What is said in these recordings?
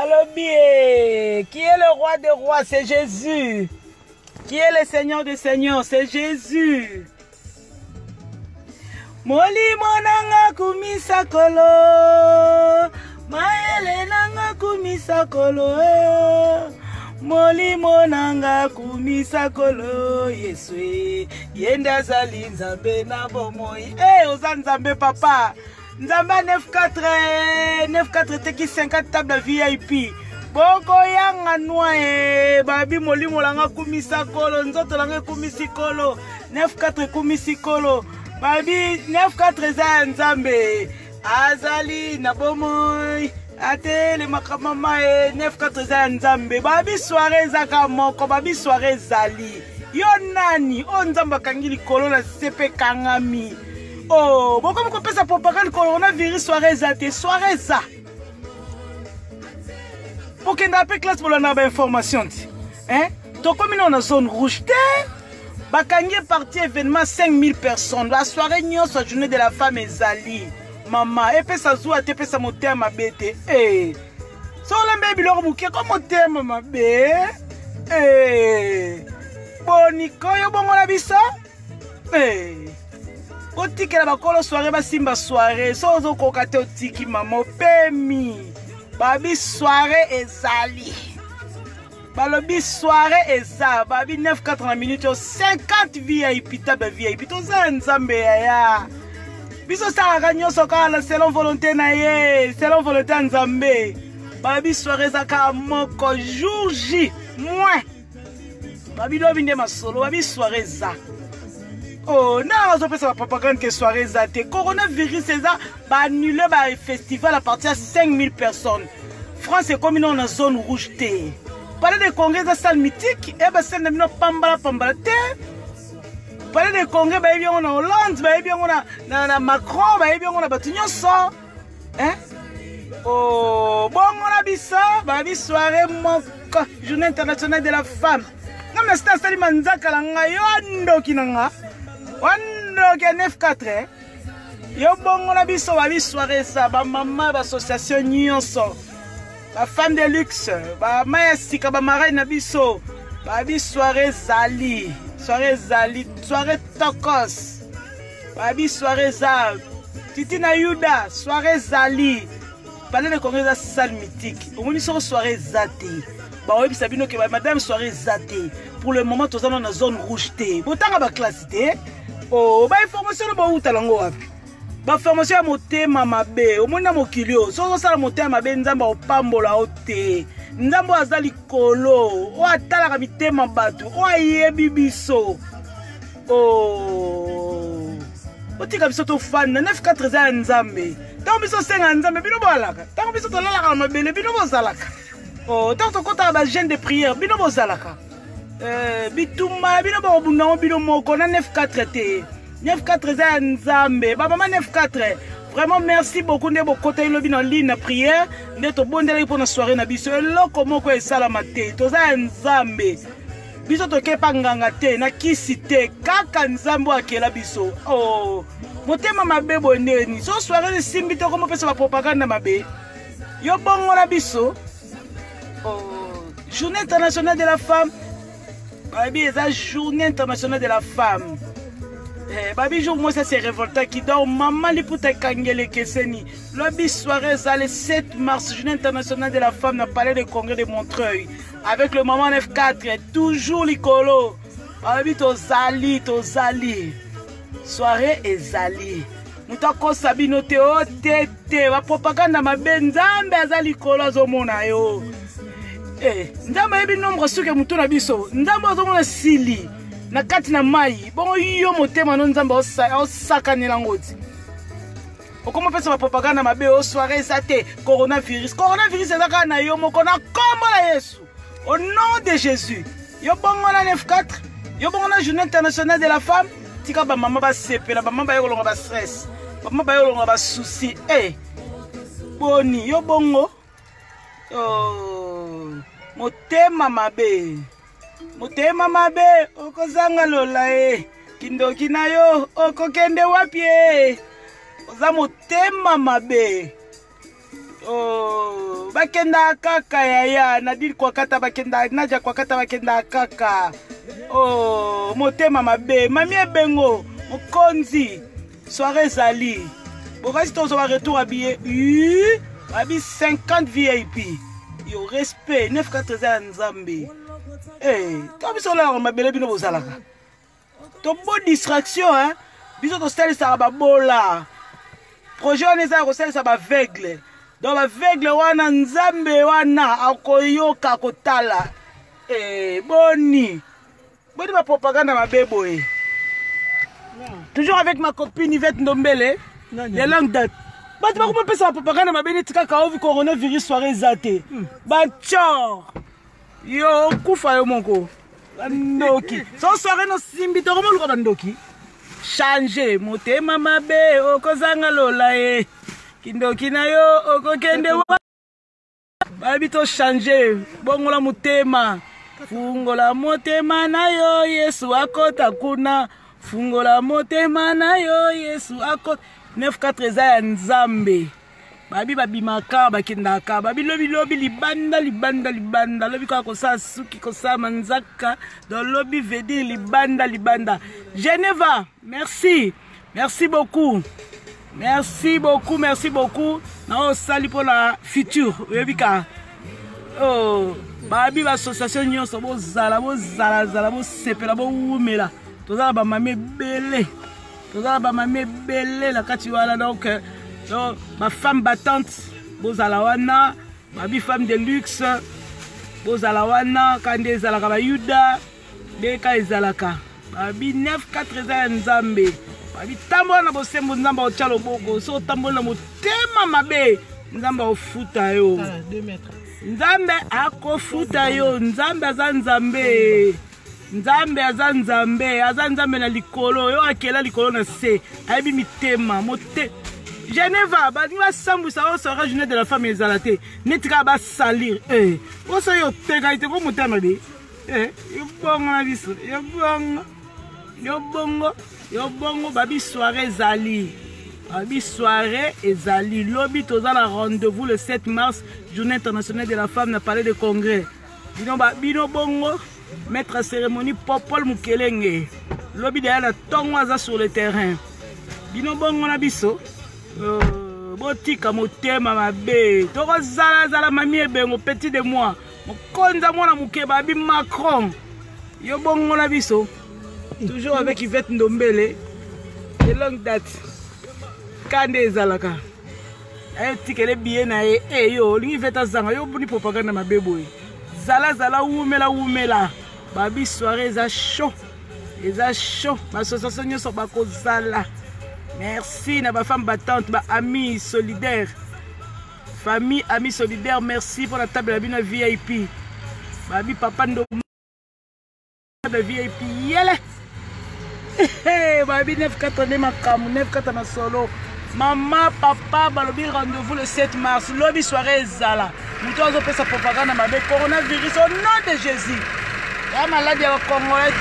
Nalobi, qui est le roi des rois? C'est Jésus. Qui est le Seigneur des seigneurs? C'est Jésus. Molimo nanga kumisa kolo, maele nanga kumisa kolo, molimo nanga kumisa kolo, Yesu, yenda zali nzambe na bomoi. Oza nzambe papa, nzambe 94 teki 50 table VIP. Boko yanga noye, babi molimo langa kumisa kolo, nzoto langa kumisi kolo, 94 kumisi kolo. Babi 94 za nzambe azali na bomoi atele makamama 94 za nzambe babi soirée zaka moko babi soirée zali yo nani o nzamba kangili kolo na sepe kangami boko moko pesa propagande coronavirus soirée za te soirée za okenda pe classe pour la information to comme on a zone rouge te Bakangi parti événement 5000 personnes. La soirée nyon sa journée de la femme ezali. Maman, et sa zoua te pesa moteur ma bête. So la baby leur bouquet comme moteur ma bête. Boniko yo bongo la bisa. Otiki la bakolo soirée ba simba soirée. So zo kokate otiki maman pemi. Babi soirée ezali. Balobi soirée et ça, babi 9-4 minutes, 50 VIP, table VIP, tout ça nzambe ya. Biso sa ganyo soka la selon volonté na ye, selon volonté nzambe. Babi soirée zaka moko jour J, moins. Babi do binde masolo, babi soirée za. Non, on peut faire propagande que soirée za te. Coronavirus c'est ça, ba annuler ba festival à partir de 5000 personnes. France est comme une zone rouge te. Parler de congrès de salle mythique, et bien c'est de pambala te. Parler de congrès, bah bien on a Hollande, bah bien on a Macron, bah bien on a Batignon ça. Bon on a bisa, bah bi soirée mon journée internationale de la femme. Non mais c'est un sali manzaka langa yondo kinanga. Wando ki 94. Yo bon on a bisa bah bi soirée ça, bah maman bah association nyonso. La femme de luxe, ba maestika ba marraine nabiso, ba bi soirée zali, soirée tokos, ba bi soirée za, Titi na Yuda, soirée zali, parler de congrès de salle mythique, on dit soirée zati, ba oui sabino que madame soirée zati, pour le moment tous dans la zone rouge té, botanga ba classe té, ba information ba utalango wapi. Ba formation ya motema mabe omona mokilio sozo sala motema mabe nzamba opambola ote nzambo azali kolo o atala mitema batu o ayebi biso otika biso to fan 94 za nzambe tango biso senga nzambe bino bolaka tango biso to lalaka mabele bino bozalaka tango to kota ba jeune de prière bino bozalaka bituma bino bobuna bino moko na 94 te 94 za nzambe ba maman 94 vraiment merci beaucoup de beaucoup côté lobi en ligne prière neto bondela pour na soirée na biso eloko moko esala mate to za nzambe biso to kepa nganga te na kisi te kaka nzambo akela biso motema mabe boneni so soirée simbi to comme pesa ba propagande mabe yo bongo na biso journée internationale de la femme babi eza journée internationale de la femme. Babi jour moi ça c'est révoltant qui dort maman li puta kangele keseni lobi soirée ça le 7 mars journée internationale de la femme n'a parlé de congrès de Montreuil avec le maman 94 toujours likolo babi to zali soirée ezali mutako sabino te o tete ba propagande ma benzambe azali likolo zomona yo ndamba yebi nombre suke mutu na biso ndamba zomona sili na kati na mai bongo yo motema no nzamba osakanela ngoti okoma pesa ba propagande mabe o soirée ça te coronavirus ezaka na yo moko na kombo la Yesu au nom de Jésus yo bongo na 94 yo bongo na journée internationale de la femme tika ba mama ba sepela ba mama ba yolonga ba stress ba mama ba yolonga ba souci boni yo bongo motema mabe okozanga lola kindoki na yo okokende wapi oza motema mabe Oh, bakenda kaka yaya Nadine Kwakata bakenda Nadia Kwakata bakenda kaka. Oh, motema mabe mami ebengo mokonzi soirée zali. Bokasi tozo ba retour habillé. Abi 50 VIP. Yo respect 980 Nzambe. Eh, to biso la mabele bino bozalaka. To bo distraction hein. Biso to style sa ba bola. Projet on eza ko style sa ba aveugle. Donc aveugle wana Nzambe wana akoyoka kotala. Eh, boni ma propagande ma bébé. Toujours avec ma copine Yvette Ndombele. Les longues dates. Tu vas comment faire propagande ma bébé tika ka ovi coronavirus soirée zate. Bachor. Yo kufa yo monko. Ndoki. Son soirée no simbi to comment luka ndoki. Changer motema mabe okozanga lola e. Kindoki na yo okokende wa. Babi to changer bongola motema. Fungola motema na yo Yesu akota kuna. Fungola motema na yo Yesu akota 94 za Nzambe. Babi babimaka bakendaka. Babi lobi libanda lobi kwa kosa suki kosa manzaka. Dans lobi veut dire libanda. Geneva, merci. Merci beaucoup. Na sali pour la future. Webika. Oh, babi l'association nyonso bozala sepela bo umela. Tozala ba mame belé la kati wana donc ma femme battante bozala wana, babi femme de luxe bozala wana kande ezalaka ba Yuda beka ezalaka babi 980 Nzambe babi tambola na bosembo Nzamba otya loboko so tambola motema mabe Nzamba ofuta yo 2 mètres. Nzambe akofuta yo. Nzambe aza Nzambe na likolo yo akela likolo na se ayebi mitema mote Geneva bani ba sambusa o sera journée de la femme ezalate netika ba salir oso yo teka ite ko motema be yo bongo na biso yo bongo babi soirée ezali lobi toza la rendez-vous le 7 mars journée internationale de la femme na palais de congrès bino bongo maître cérémonie Popol Mukelenge lobi de la tongoza sur le terrain bino bongo na biso botika motema mabe toko zala mami ebengo petit de moi mokonza mwana muke babi Macron yo bongo na biso toujours avec Yvette Ndombele de longue date kande ezalaka tikele bien na yo lingi Yvette zanga yo boni propagande mabe boy zala umela babi soirée eza chaud l'association nyonso bakozala. Merci na ba femme battante ba amis solidaire famille amis solidaire merci pour la table la bino VIP babi papa ndo de VIP yele babi 980 makamu 980 solo maman papa balobi rendez-vous le 7 mars lobi soirée ezala muto azo pesa propagande mabe coronavirus au nom de Jésus la maladie ya Congolais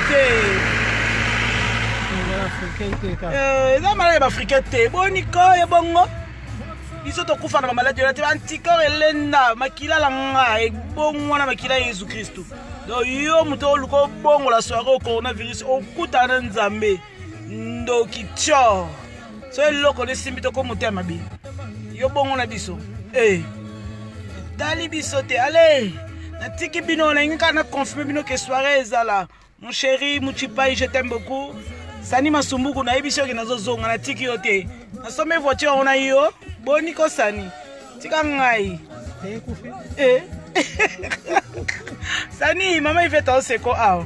eza malade africain te boniko ya bongo biso tokufa na maladi ya te anticorps elenda makila langa ebongo na makila ya Yesu Kristo donc yo muto oluko bongo la soirée au coronavirus okuta na Nzambe ndoki tcho so eloko le simbi to ko motema bi yo bongo na biso dali biso te allez natiki bino na ngika na confirmer bino que soirée ezala mon chéri Muchipai je t'aime beaucoup. Sani Masumbuku na ebisho ke nazozonga na tiki yote. Na some voiture ona yo. Boniko Sani. Tika ngai. Sani mama Yvette oseko aw.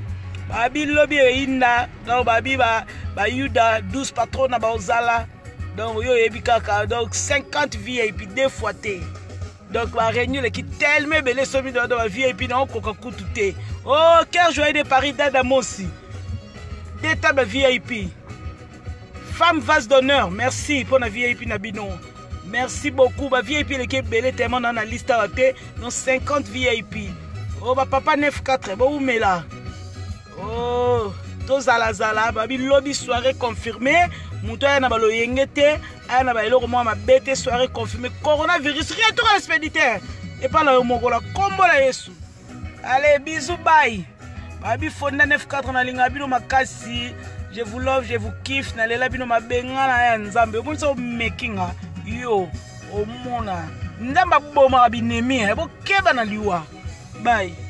Babi lobi inda. Donc babi ba Yuda 12 patrona ba ozala. Donc yo ebikaka. Donc 50 VIP 2 fois T. Donc ba réunion qui tellement belé somi de ba VIP na okoka kutu. Oh, cœur joyeux de Paris Dada Mosi. Des tables VIP. Femme vase d'honneur. Merci pour la VIP Nabino. Merci beaucoup. Ma VIP l'équipe belé tellement dans la liste à thé. Donc 50 VIP. Oh, ma papa 9-4. Bon, où mais là? Oh, tous à la zala. Babi lobby soirée confirmée. Muto aya na balo yengete, aya na bailo comme ma bête soirée confirmée coronavirus retour à l'expéditeur et pas la mokola combo la Yesu. Allez, bisous, bye. Babi fonda 94 na linga bino makasi. Je vous love, je vous kiffe. Na lela bino mabenga na ya nzambe. Omonisa o makinga yo omona. Nzamba boma binemi, bo keba na liwa. Bye.